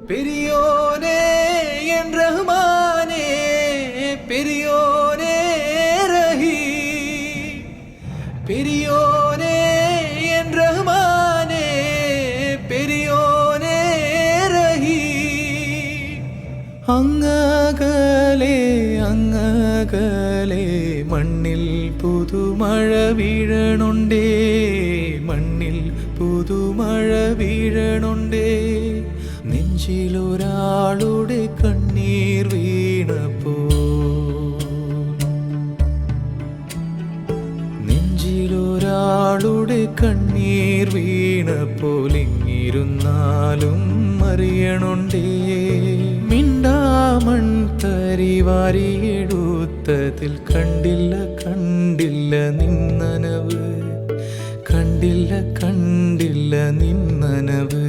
பெரியோனே என் ரஹ்மானே, பெரியோனே ரஹீம், பெரியோனே என் ரஹ்மானே, பெரியோனே ரஹீம். അങ്ങകലെ അങ്ങകലെ മണ്ണിൽ പുതുമഴ വീഴണുണ്ടേ, മണ്ണിൽ പുതുമഴ വീഴണുണ്ടേ. നെഞ്ചിലൊരാളുടെ കണ്ണീർ വീണപ്പോ, നെഞ്ചിലൊരാളുടെ കണ്ണീർ വീണപ്പോൾ ഇങ്ങിരുന്നാലും അറിയണുണ്ടേ. മിണ്ടാമൺ തരിവാരിയെടുത്തതിൽ കണ്ടില്ല കണ്ടില്ല നിന്നനവ്, കണ്ടില്ല കണ്ടില്ല നിന്നനവ്.